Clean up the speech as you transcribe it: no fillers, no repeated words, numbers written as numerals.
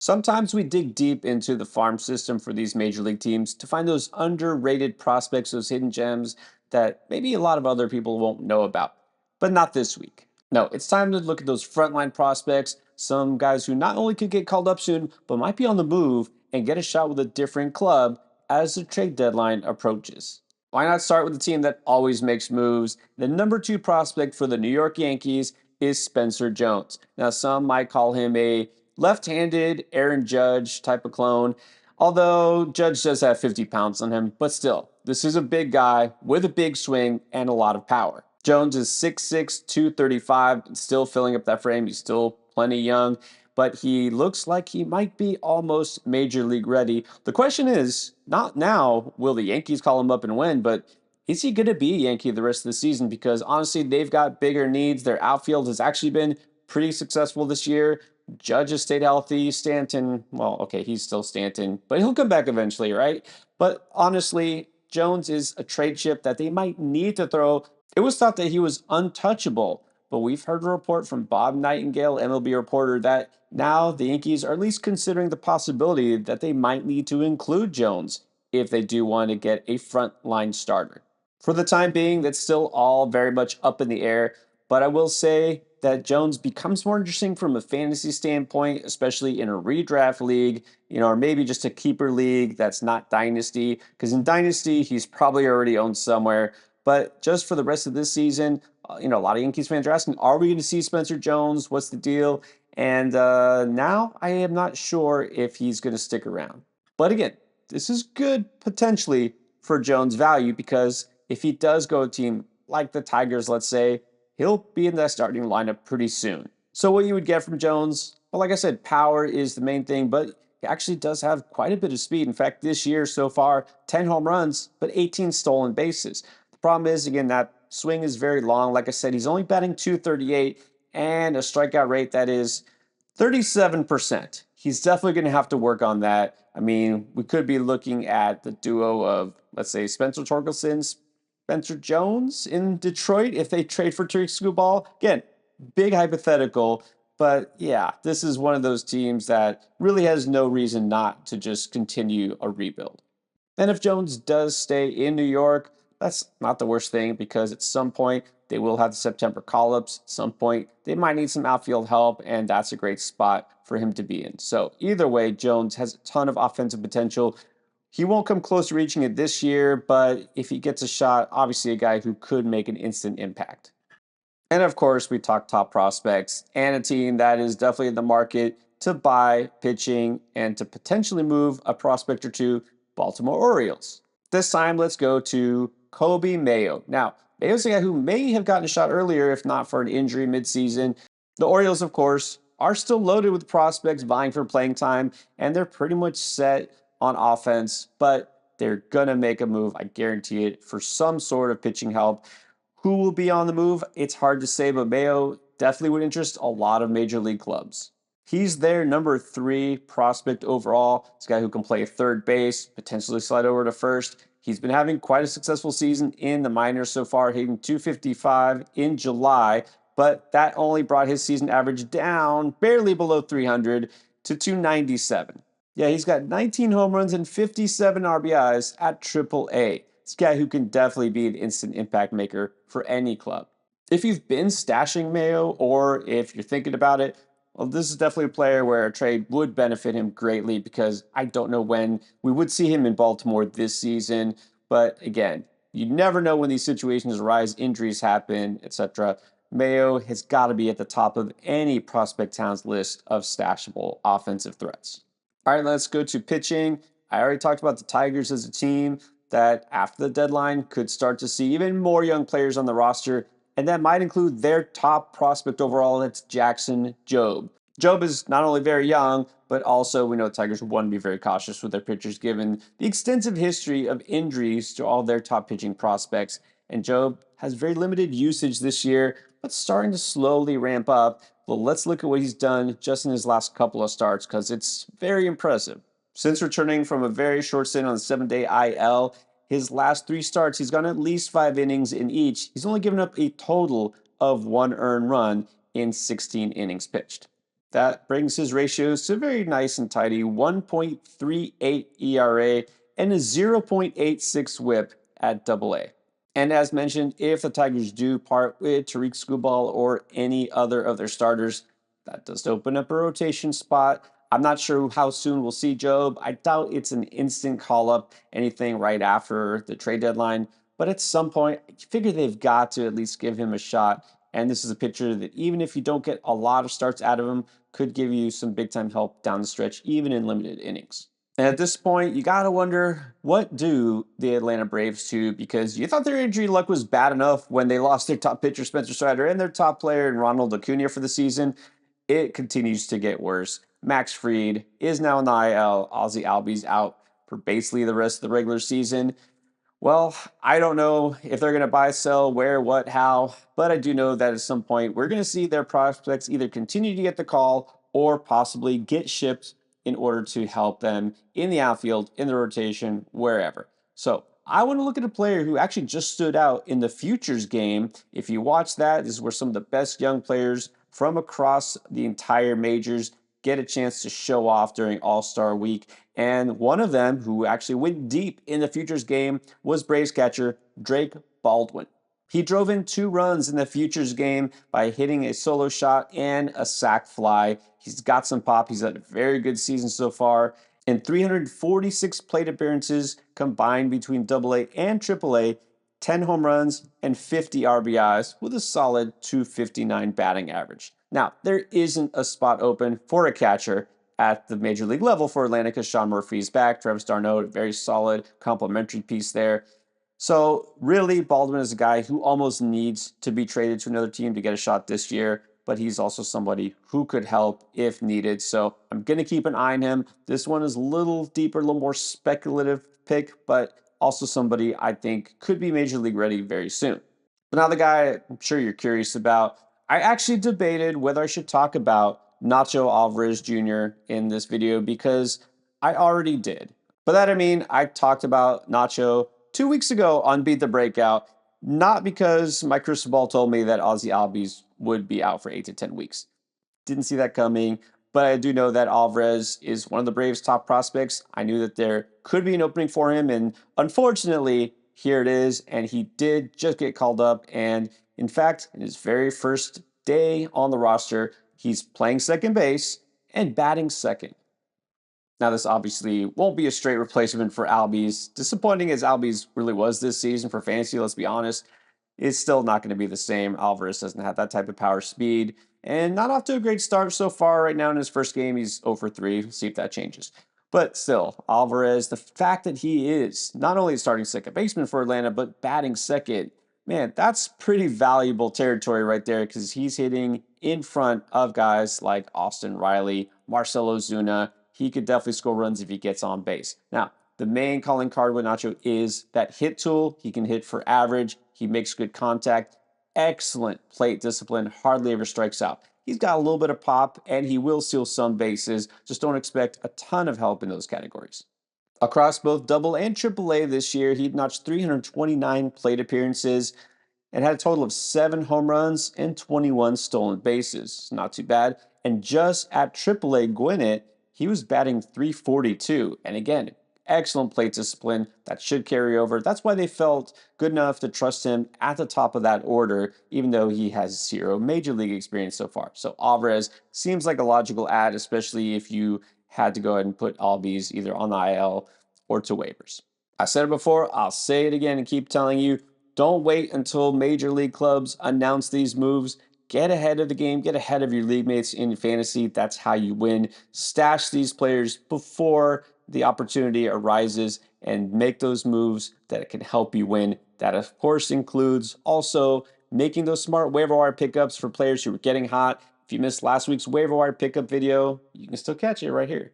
Sometimes we dig deep into the farm system for these major league teams to find those underrated prospects, those hidden gems that maybe a lot of other people won't know about. But not this week. No, it's time to look at those frontline prospects, some guys who not only could get called up soon, but might be on the move and get a shot with a different club as the trade deadline approaches. Why not start with the team that always makes moves? The number two prospect for the New York Yankees is Spencer Jones. Now, some might call him a left-handed Aaron Judge type of clone, although Judge does have 50 pounds on him, but still, this is a big guy with a big swing and a lot of power. Jones is 6'6", 235, still filling up that frame. He's still plenty young, but he looks like he might be almost major league ready. The question is, not now, will the Yankees call him up and win, but is he going to be a Yankee the rest of the season? Because honestly, they've got bigger needs. Their outfield has actually been pretty successful this year. Judge has stayed healthy. Stanton, well, okay, he's still Stanton, but he'll come back eventually, right? But honestly, Jones is a trade chip that they might need to throw. It was thought that he was untouchable, but we've heard a report from Bob Nightingale, MLB reporter, that now the Yankees are at least considering the possibility that they might need to include Jones if they do want to get a frontline starter. For the time being, that's still all very much up in the air, but I will say that Jones becomes more interesting from a fantasy standpoint, especially in a redraft league, or maybe just a keeper league that's not dynasty, because in dynasty, he's probably already owned somewhere. But just for the rest of this season, a lot of Yankees fans are asking, are we going to see Spencer Jones? What's the deal? And now I am not sure if he's going to stick around. But again, this is good potentially for Jones' value because if he does go a team like the Tigers, let's say, he'll be in that starting lineup pretty soon. So what you would get from Jones, well, like I said, power is the main thing, but he actually does have quite a bit of speed. In fact, this year so far, 10 home runs, but 18 stolen bases. The problem is, again, that swing is very long. Like I said, he's only batting 238 and a strikeout rate that is 37%. He's definitely going to have to work on that. I mean, we could be looking at the duo of, let's say, Spencer Torkelson, Spencer Jones in Detroit if they trade for Tariq Skubal. Again, big hypothetical, but yeah, this is one of those teams that really has no reason not to just continue a rebuild. And if Jones does stay in New York, that's not the worst thing because at some point they will have the September call-ups. At some point they might need some outfield help, and that's a great spot for him to be in. So either way, Jones has a ton of offensive potential. He won't come close to reaching it this year, but if he gets a shot, obviously a guy who could make an instant impact. And of course, we talked top prospects and a team that is definitely in the market to buy pitching and to potentially move a prospect or two, Baltimore Orioles. This time, let's go to Kobe Mayo. Now, Mayo's a guy who may have gotten a shot earlier if not for an injury midseason. The Orioles, of course, are still loaded with prospects vying for playing time, and they're pretty much set on offense, but they're going to make a move, I guarantee it, for some sort of pitching help. Who will be on the move? It's hard to say, but Mayo definitely would interest a lot of major league clubs. He's their number three prospect overall. This guy who can play third base, potentially slide over to first. He's been having quite a successful season in the minors so far, hitting 255 in July, but that only brought his season average down barely below 300 to 297. Yeah, he's got 19 home runs and 57 RBIs at AAA. It's a guy who can definitely be an instant impact maker for any club. If you've been stashing Mayo or if you're thinking about it, well, this is definitely a player where a trade would benefit him greatly because I don't know when we would see him in Baltimore this season. But again, you never know when these situations arise, injuries happen, etc. Mayo has got to be at the top of any prospect town's list of stashable offensive threats. All right, let's go to pitching. I already talked about the Tigers as a team that after the deadline could start to see even more young players on the roster, and that might include their top prospect overall, that's Jackson Jobe. Jobe is not only very young, but also we know the Tigers want to be very cautious with their pitchers given the extensive history of injuries to all their top pitching prospects. And Jobe has very limited usage this year, but starting to slowly ramp up. Well, let's look at what he's done just in his last couple of starts because it's very impressive. Since returning from a very short stint on the 7-day IL, his last three starts, he's gone at least 5 innings in each. He's only given up a total of 1 earned run in 16 innings pitched. That brings his ratios to very nice and tidy 1.38 ERA and a 0.86 whip at AA. And as mentioned, if the Tigers do part with Tariq Skubal or any other of their starters, that does open up a rotation spot. I'm not sure how soon we'll see Job. I doubt it's an instant call up, anything right after the trade deadline. But at some point, I figure they've got to at least give him a shot. And this is a pitcher that even if you don't get a lot of starts out of him, could give you some big time help down the stretch, even in limited innings. And at this point, you got to wonder, what do the Atlanta Braves do? Because you thought their injury luck was bad enough when they lost their top pitcher, Spencer Strider, and their top player, in Ronald Acuna, for the season. It continues to get worse. Max Fried is now in the IL. Ozzy Albies out for basically the rest of the regular season. Well, I don't know if they're going to buy, sell, where, what, how, but I do know that at some point we're going to see their prospects either continue to get the call or possibly get shipped in order to help them in the outfield, in the rotation, wherever. So I want to look at a player who actually just stood out in the futures game. If you watch that, this is where some of the best young players from across the entire majors get a chance to show off during All-Star Week. And one of them who actually went deep in the futures game was Braves catcher Drake Baldwin. He drove in 2 runs in the futures game by hitting a solo shot and a sac fly. He's got some pop. He's had a very good season so far. In 346 plate appearances combined between AA and AAA, 10 home runs and 50 RBIs with a solid 259 batting average. Now, there isn't a spot open for a catcher at the major league level for Atlanta because Sean Murphy's back. Travis d'Arnaud, a very solid complimentary piece there. So really, Baldwin is a guy who almost needs to be traded to another team to get a shot this year, but he's also somebody who could help if needed. So I'm going to keep an eye on him. This one is a little deeper, a little more speculative pick, but also somebody I think could be major league ready very soon. But now the guy I'm sure you're curious about, I actually debated whether I should talk about Nacho Alvarez Jr. in this video because I already did. By that I mean I talked about Nacho 2 weeks ago on Beat the Breakout, not because my crystal ball told me that Ozzy Albies would be out for 8 to 10 weeks. Didn't see that coming, but I do know that Alvarez is one of the Braves' top prospects. I knew that there could be an opening for him, and unfortunately, here it is, and he did just get called up, and in fact, in his very first day on the roster, he's playing second base and batting second. Now, this obviously won't be a straight replacement for Albies. Disappointing as Albies really was this season for fantasy, let's be honest, it's still not going to be the same. Alvarez doesn't have that type of power speed and not off to a great start so far. Right now in his first game, he's 0 for 3. We'll see if that changes. But still, Alvarez, the fact that he is not only starting second baseman for Atlanta, but batting second, man, that's pretty valuable territory right there because he's hitting in front of guys like Austin Riley, Marcell Ozuna. He could definitely score runs if he gets on base. Now, the main calling card with Nacho is that hit tool. He can hit for average. He makes good contact. Excellent plate discipline. Hardly ever strikes out. He's got a little bit of pop, and he will steal some bases. Just don't expect a ton of help in those categories. Across both Double and Triple-A this year, he notched 329 plate appearances and had a total of 7 home runs and 21 stolen bases. Not too bad. And just at AAA Gwinnett, he was batting .342. And again, excellent plate discipline. That should carry over. That's why they felt good enough to trust him at the top of that order, even though he has 0 major league experience so far. So Alvarez seems like a logical add, especially if you had to go ahead and put Albies either on the IL or to waivers. I said it before, I'll say it again and keep telling you, don't wait until major league clubs announce these moves. Get ahead of the game. Get ahead of your league mates in fantasy. That's how you win. Stash these players before the opportunity arises and make those moves that can help you win. That, of course, includes also making those smart waiver wire pickups for players who are getting hot. If you missed last week's waiver wire pickup video, you can still catch it right here.